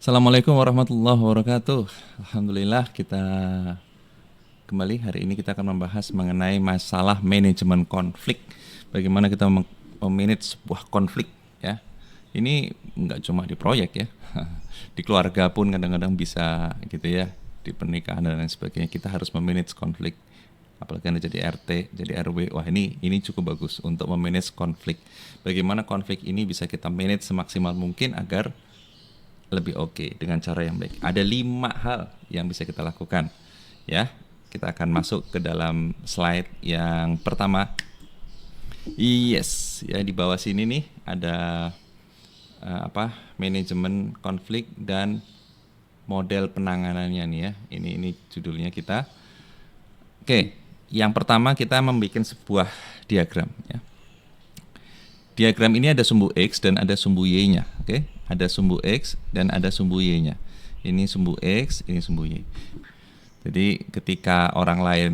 Assalamualaikum warahmatullahi wabarakatuh. Alhamdulillah kita kembali hari ini kita akan membahas mengenai masalah manajemen konflik. Bagaimana kita memanage sebuah konflik ya. Ini nggak cuma di proyek ya. Di keluarga pun kadang-kadang bisa gitu ya. Di pernikahan dan lain sebagainya kita harus memanage konflik. Apalagi Anda jadi RT, jadi RW. Wah, ini cukup bagus untuk memanage konflik. Bagaimana konflik ini bisa kita manage semaksimal mungkin agar lebih oke dengan cara yang baik. Ada 5 hal yang bisa kita lakukan. Ya, kita akan masuk ke dalam slide yang pertama. Yes, ya di bawah sini nih ada manajemen konflik dan model penanganannya nih ya. Ini judulnya kita. Oke, yang pertama kita membuat sebuah diagram ya. Diagram ini ada sumbu X dan ada sumbu Y-nya, oke? Ada sumbu X dan ada sumbu Y-nya. Ini sumbu X, ini sumbu Y. Jadi ketika orang lain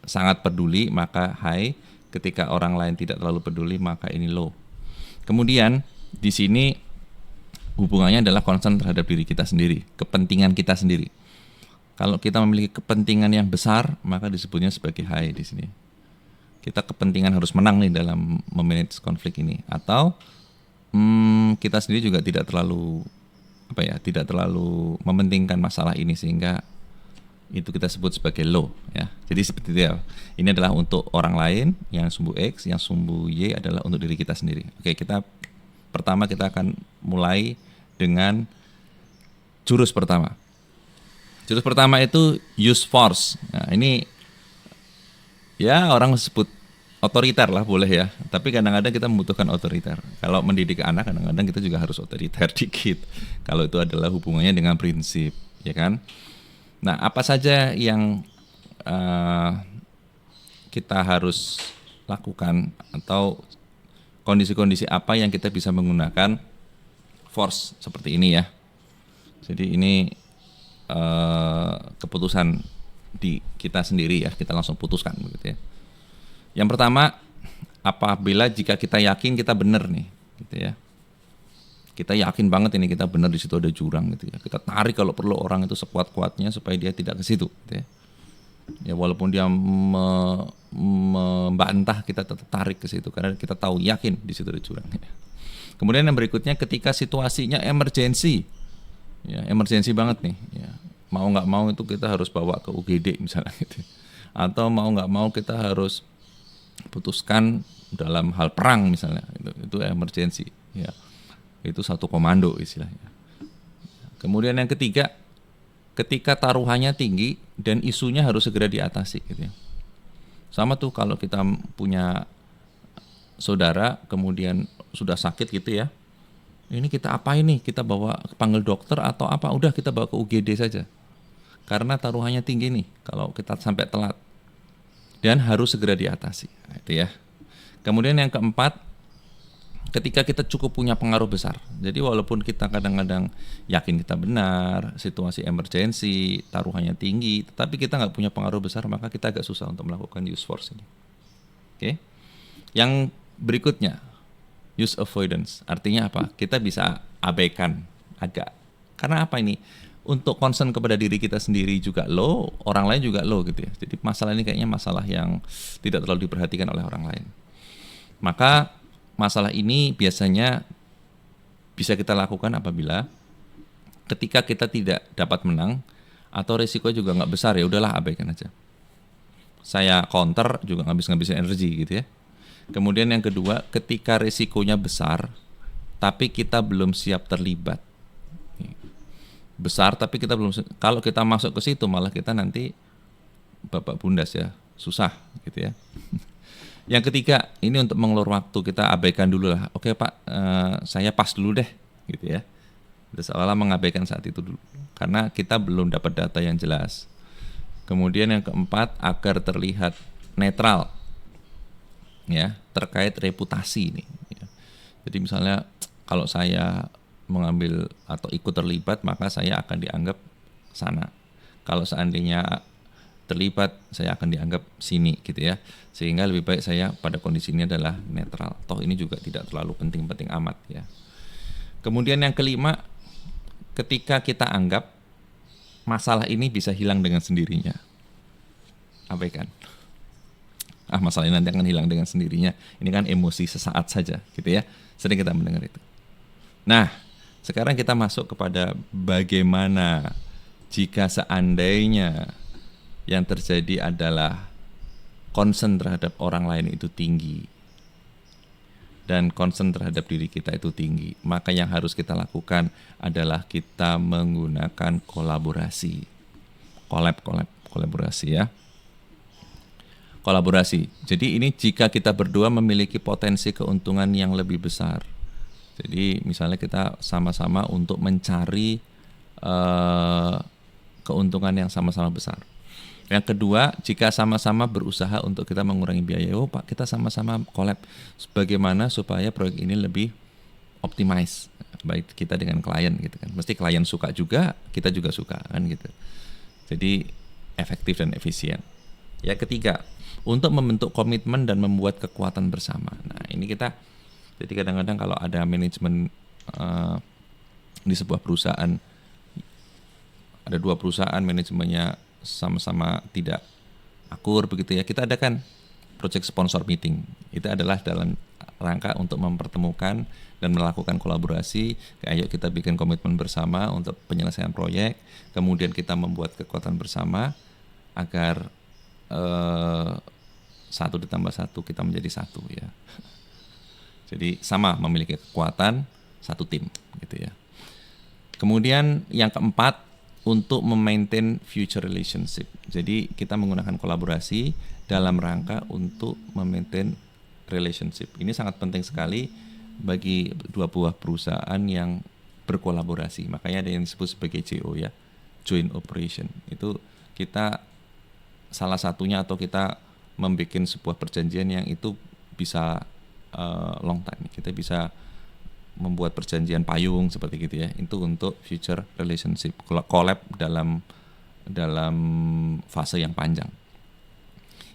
sangat peduli maka high, ketika orang lain tidak terlalu peduli maka ini low. Kemudian di sini hubungannya adalah concern terhadap diri kita sendiri, kepentingan kita sendiri. Kalau kita memiliki kepentingan yang besar maka disebutnya sebagai high di sini. Kita kepentingan harus menang nih dalam memanage konflik ini, atau kita sendiri juga tidak terlalu tidak terlalu mementingkan masalah ini sehingga itu kita sebut sebagai low ya. Jadi seperti itu ya. Ini adalah untuk orang lain yang sumbu X, yang sumbu Y adalah untuk diri kita sendiri. Oke, kita akan mulai dengan jurus pertama. Jurus pertama itu use force. Nah, ini ya orang sebut otoriter lah boleh ya, tapi kadang-kadang kita membutuhkan otoriter. Kalau mendidik anak kadang-kadang kita juga harus otoriter dikit. Kalau itu adalah hubungannya dengan prinsip, ya kan? Nah, apa saja yang kita harus lakukan atau kondisi-kondisi apa yang kita bisa menggunakan force seperti ini ya. Jadi ini keputusan di kita sendiri ya, kita langsung putuskan begitu ya. Yang pertama, apabila jika kita yakin kita benar nih, gitu ya. Kita yakin banget ini kita benar, di situ ada jurang gitu ya. Kita tarik kalau perlu orang itu sekuat-kuatnya supaya dia tidak ke situ, gitu ya. Ya walaupun dia membantah, kita tetap tarik ke situ karena kita tahu yakin di situ ada jurang. Ya. Kemudian yang berikutnya, ketika situasinya emergensi, ya emergensi banget nih, ya. Mau nggak mau itu kita harus bawa ke UGD misalnya gitu. Atau mau nggak mau kita harus putuskan dalam hal perang misalnya, itu emergensi ya, itu satu komando istilahnya. Kemudian yang ketiga, ketika taruhannya tinggi dan isunya harus segera diatasi gitu ya. Sama tuh kalau kita punya saudara kemudian sudah sakit gitu ya, ini kita apa ini, kita bawa panggil dokter atau apa, udah kita bawa ke UGD saja karena taruhannya tinggi nih kalau kita sampai telat dan harus segera diatasi. Nah, itu ya. Kemudian yang keempat, ketika kita cukup punya pengaruh besar. Jadi walaupun kita kadang-kadang yakin kita benar, situasi emergensi, taruhannya tinggi, tetapi kita nggak punya pengaruh besar, maka kita agak susah untuk melakukan use force ini. Oke. Yang berikutnya, use avoidance. Artinya apa? Kita bisa abaikan agak. Karena apa ini? Untuk concern kepada diri kita sendiri juga low, orang lain juga low gitu ya. Jadi masalah ini kayaknya masalah yang tidak terlalu diperhatikan oleh orang lain. Maka masalah ini biasanya bisa kita lakukan apabila ketika kita tidak dapat menang atau resiko juga nggak besar, ya udahlah abaikan aja. Saya counter juga ngabisin energi gitu ya. Kemudian yang kedua, ketika resikonya besar tapi kita belum siap terlibat. Besar tapi kita belum, kalau kita masuk ke situ malah kita nanti babak bundas ya, susah gitu ya. Yang ketiga, ini untuk mengelur waktu, kita abaikan dulu lah. Oke Pak, saya pas dulu deh gitu ya. Seolah-olah mengabaikan saat itu dulu karena kita belum dapat data yang jelas. Kemudian yang keempat, agar terlihat netral ya, terkait reputasi ini ya. Jadi misalnya kalau saya mengambil atau ikut terlibat maka saya akan dianggap sana. Kalau seandainya terlibat saya akan dianggap sini gitu ya. Sehingga lebih baik saya pada kondisi ini adalah netral. Toh ini juga tidak terlalu penting-penting amat ya. Kemudian yang kelima, ketika kita anggap masalah ini bisa hilang dengan sendirinya, abaikan. Masalah ini nanti akan hilang dengan sendirinya. Ini kan emosi sesaat saja, gitu ya. Sering kita mendengar itu. Nah, sekarang kita masuk kepada bagaimana jika seandainya yang terjadi adalah concern terhadap orang lain itu tinggi dan concern terhadap diri kita itu tinggi. Maka yang harus kita lakukan adalah kita menggunakan kolaborasi. Kolaborasi ya. Kolaborasi. Jadi ini jika kita berdua memiliki potensi keuntungan yang lebih besar. Jadi misalnya kita sama-sama untuk mencari keuntungan yang sama-sama besar. Yang kedua, jika sama-sama berusaha untuk kita mengurangi biaya, Pak, kita sama-sama collab bagaimana supaya proyek ini lebih optimize, baik kita dengan klien gitu kan. Mesti klien suka juga, kita juga suka kan gitu. Jadi efektif dan efisien. Ya ketiga, untuk membentuk komitmen dan membuat kekuatan bersama. Nah ini kita, jadi kadang-kadang kalau ada manajemen di sebuah perusahaan, ada dua perusahaan manajemennya sama-sama tidak akur begitu ya, kita adakan project sponsor meeting. Itu adalah dalam rangka untuk mempertemukan dan melakukan kolaborasi. Ayo kita bikin komitmen bersama untuk penyelesaian proyek, kemudian kita membuat kekuatan bersama agar 1 ditambah 1 kita menjadi 1 ya. Jadi sama memiliki kekuatan satu tim gitu ya. Kemudian yang keempat, untuk memaintain future relationship. Jadi kita menggunakan kolaborasi dalam rangka untuk memaintain relationship. Ini sangat penting sekali bagi dua buah perusahaan yang berkolaborasi. Makanya ada yang disebut sebagai JO ya, joint operation. Itu kita salah satunya atau kita membuat sebuah perjanjian yang itu bisa long time. Kita bisa membuat perjanjian payung seperti gitu ya. Itu untuk future relationship, collab dalam fase yang panjang.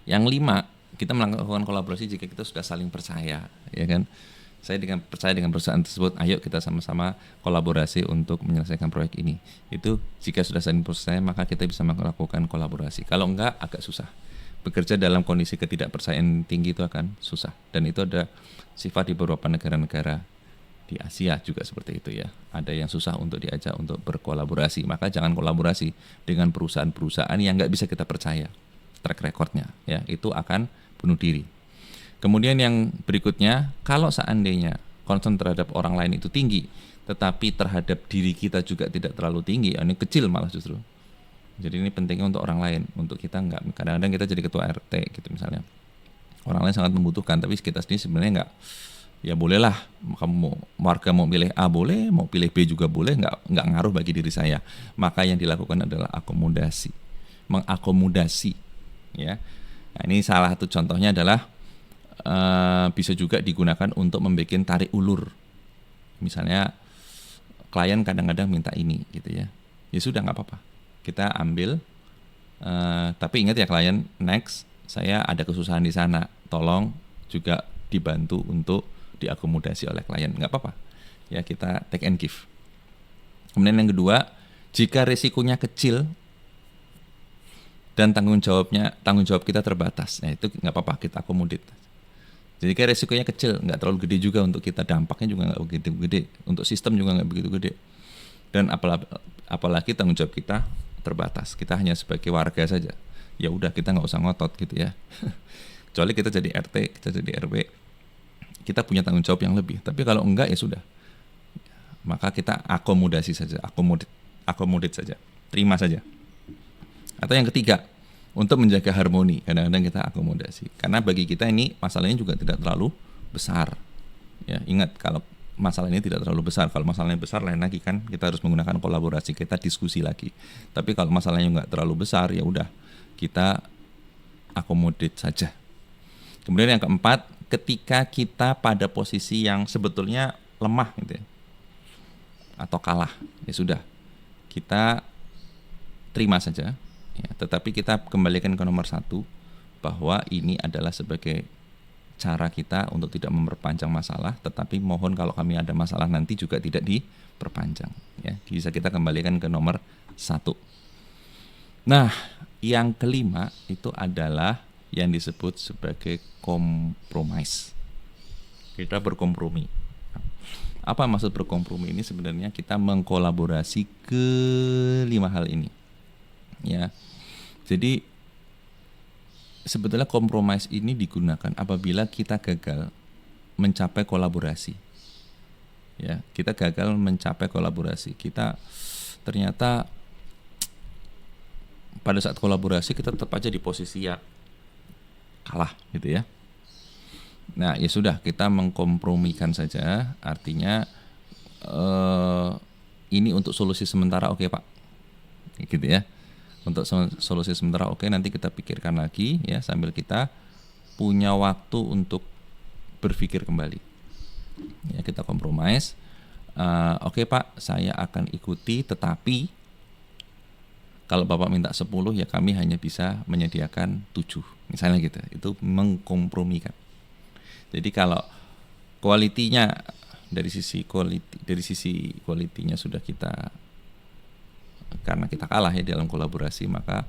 Yang 5, kita melakukan kolaborasi jika kita sudah saling percaya, ya kan? Saya percaya dengan perusahaan tersebut, ayo kita sama-sama kolaborasi untuk menyelesaikan proyek ini. Itu jika sudah saling percaya, maka kita bisa melakukan kolaborasi. Kalau enggak, agak susah. Bekerja dalam kondisi ketidakpercayaan tinggi itu akan susah. Dan itu ada sifat di beberapa negara-negara di Asia juga seperti itu ya. Ada yang susah untuk diajak untuk berkolaborasi. Maka jangan kolaborasi dengan perusahaan-perusahaan yang nggak bisa kita percaya track recordnya. Ya, itu akan bunuh diri. Kemudian yang berikutnya, kalau seandainya concern terhadap orang lain itu tinggi, tetapi terhadap diri kita juga tidak terlalu tinggi, ini kecil malah justru. Jadi ini pentingnya untuk orang lain, untuk kita nggak. Kadang-kadang kita jadi ketua RT gitu misalnya. Orang lain sangat membutuhkan, tapi kita sendiri sebenarnya nggak. Ya bolehlah, kamu warga mau pilih A boleh, mau pilih B juga boleh, nggak ngaruh bagi diri saya. Maka yang dilakukan adalah akomodasi, mengakomodasi. Ya, nah, ini salah satu contohnya adalah bisa juga digunakan untuk membuat tarik ulur. Misalnya klien kadang-kadang minta ini, gitu ya. Ya sudah nggak apa-apa, kita ambil. Tapi ingat ya klien, next saya ada kesusahan di sana, tolong juga dibantu untuk diakomodasi oleh klien, nggak apa-apa ya, kita take and give. Kemudian yang kedua, jika risikonya kecil dan tanggung jawab kita terbatas, nah itu nggak apa-apa, kita akomodit. Jadi kayak risikonya kecil, nggak terlalu gede juga untuk kita, dampaknya juga nggak begitu gede, untuk sistem juga nggak begitu gede, dan apalagi tanggung jawab kita terbatas, kita hanya sebagai warga saja, ya udah kita nggak usah ngotot gitu ya. Kecuali kita jadi RT, kita jadi RW, kita punya tanggung jawab yang lebih. Tapi kalau enggak ya sudah, maka kita akomodasi saja, akomodit saja, terima saja. Atau yang ketiga, untuk menjaga harmoni, kadang-kadang kita akomodasi. Karena bagi kita ini masalahnya juga tidak terlalu besar. Ya, ingat kalau masalah ini tidak terlalu besar. Kalau masalahnya besar lain lagi kan, kita harus menggunakan kolaborasi, kita diskusi lagi. Tapi kalau masalahnya enggak terlalu besar, ya udah kita akomodit saja. Kemudian yang keempat, ketika kita pada posisi yang sebetulnya lemah gitu ya, atau kalah, ya sudah, kita terima saja ya, tetapi kita kembalikan ke nomor 1 bahwa ini adalah sebagai cara kita untuk tidak memperpanjang masalah, tetapi mohon kalau kami ada masalah nanti juga tidak diperpanjang. Ya, bisa kita kembalikan ke nomor 1. Nah, yang kelima itu adalah yang disebut sebagai kompromis. Kita berkompromi. Apa maksud berkompromi ini? Sebenarnya kita mengkolaborasi ke 5 hal ini. Ya. Jadi sebetulnya kompromis ini digunakan apabila kita gagal mencapai kolaborasi. Ya, kita gagal mencapai kolaborasi. Kita ternyata pada saat kolaborasi kita tetap aja di posisi ya kalah gitu ya. Nah, ya sudah, kita mengkompromikan saja. Artinya ini untuk solusi sementara, oke Pak, gitu ya. Untuk solusi sementara, oke, nanti kita pikirkan lagi ya, sambil kita punya waktu untuk berpikir kembali. Ya, kita kompromis. Oke Pak, saya akan ikuti, tetapi kalau Bapak minta 10 ya kami hanya bisa menyediakan 7. Misalnya gitu. Itu mengkompromikan. Jadi kalau kualitinya dari sisi kualitinya sudah kita, karena kita kalah ya dalam kolaborasi, maka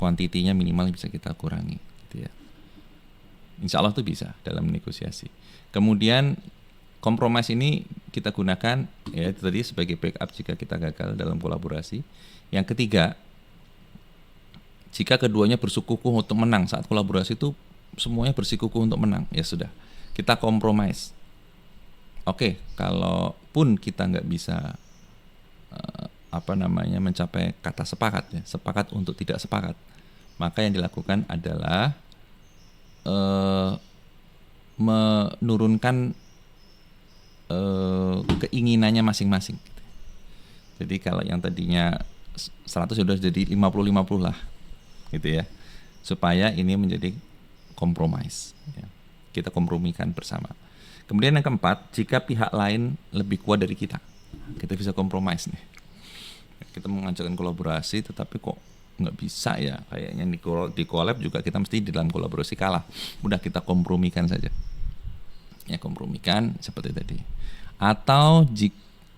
kuantitinya minimal bisa kita kurangi gitu ya. Insya Allah itu bisa dalam negosiasi. Kemudian kompromis ini kita gunakan ya itu tadi sebagai backup jika kita gagal dalam kolaborasi. Yang ketiga, jika keduanya bersikukuh untuk menang saat kolaborasi, itu semuanya bersikukuh untuk menang, ya sudah, kita kompromis. Oke, kalaupun kita nggak bisa mencapai kata sepakat ya, sepakat untuk tidak sepakat, maka yang dilakukan adalah menurunkan keinginannya masing-masing. Jadi kalau yang tadinya 100 sudah jadi 50-50 lah gitu ya, supaya ini menjadi kompromis ya. Kita kompromikan bersama. Kemudian yang keempat, jika pihak lain lebih kuat dari kita bisa kompromis nih. Kita mengajukan kolaborasi tetapi kok nggak bisa ya, kayaknya di collab juga kita mesti di dalam kolaborasi kalah. Udah, kita kompromikan saja ya, kompromikan seperti tadi. Atau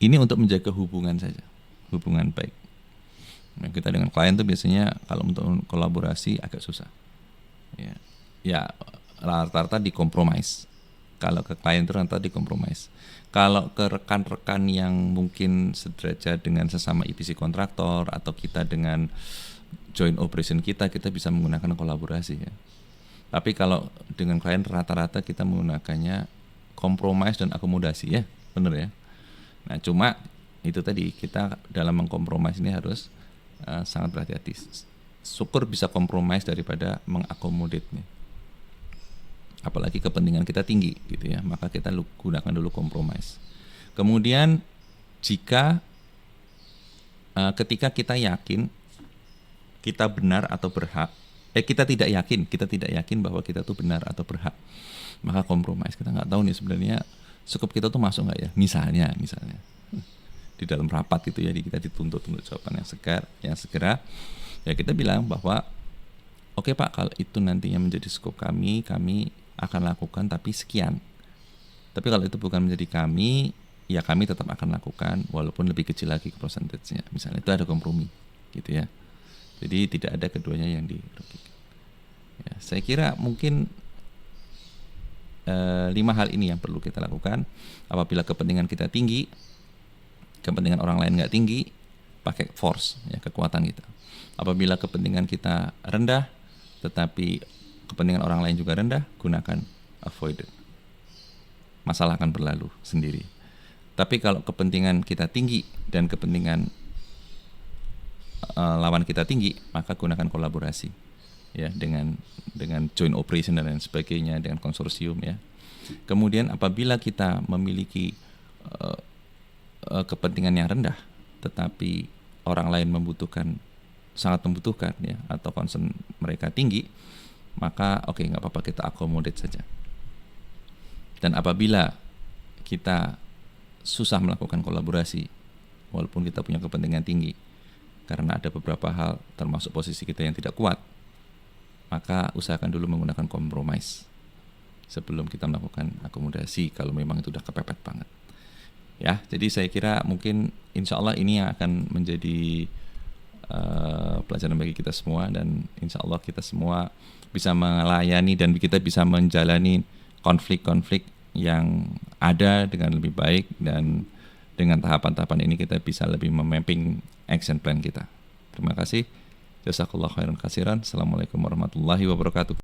ini untuk menjaga hubungan saja, hubungan baik. Nah, kita dengan klien tuh biasanya kalau untuk kolaborasi agak susah ya rata-rata dikompromis. Kalau ke klien itu rata-rata dikompromis. Kalau ke rekan-rekan yang mungkin sederajat dengan sesama EPC kontraktor atau kita dengan joint operation kita bisa menggunakan kolaborasi ya. Tapi kalau dengan klien rata-rata kita menggunakannya kompromis dan akomodasi ya, benar ya. Nah, cuma itu tadi, kita dalam mengkompromis ini harus sangat berhati-hati. Syukur bisa kompromis daripada mengakomodir nih. Apalagi kepentingan kita tinggi gitu ya, maka kita gunakan dulu kompromis. Kemudian jika ketika kita yakin kita benar atau berhak, kita tidak yakin bahwa kita tuh benar atau berhak, maka kompromis. Kita nggak tahu nih sebenarnya skup kita tuh masuk nggak ya, misalnya di dalam rapat itu ya, kita dituntut untuk jawaban yang segera ya, kita bilang bahwa oke Pak, kalau itu nantinya menjadi skup kami akan lakukan tapi sekian. Tapi kalau itu bukan menjadi kami, ya kami tetap akan lakukan walaupun lebih kecil lagi ke persentasenya. Misalnya itu ada kompromi gitu ya. Jadi tidak ada keduanya yang dirugikan. Ya, saya kira mungkin 5 hal ini yang perlu kita lakukan. Apabila kepentingan kita tinggi, kepentingan orang lain nggak tinggi, pakai force ya, kekuatan kita. Apabila kepentingan kita rendah tetapi kepentingan orang lain juga rendah, gunakan avoided. Masalah akan berlalu sendiri. Tapi kalau kepentingan kita tinggi dan kepentingan lawan kita tinggi, maka gunakan kolaborasi ya, dengan joint operation dan lain sebagainya, dengan konsorsium ya. Kemudian apabila kita memiliki kepentingan yang rendah tetapi orang lain sangat membutuhkan ya, atau concern mereka tinggi, maka nggak apa-apa, kita accommodate saja. Dan apabila kita susah melakukan kolaborasi walaupun kita punya kepentingan tinggi karena ada beberapa hal termasuk posisi kita yang tidak kuat, maka usahakan dulu menggunakan kompromis sebelum kita melakukan akomodasi kalau memang itu udah kepepet banget. Ya, jadi saya kira mungkin insya Allah ini yang akan menjadi pelajaran bagi kita semua, dan insya Allah kita semua bisa melayani dan kita bisa menjalani konflik-konflik yang ada dengan lebih baik, dan dengan tahapan-tahapan ini kita bisa lebih memapping action plan kita. Terima kasih. Jazakallahu khairan katsiran. Assalamualaikum warahmatullahi wabarakatuh.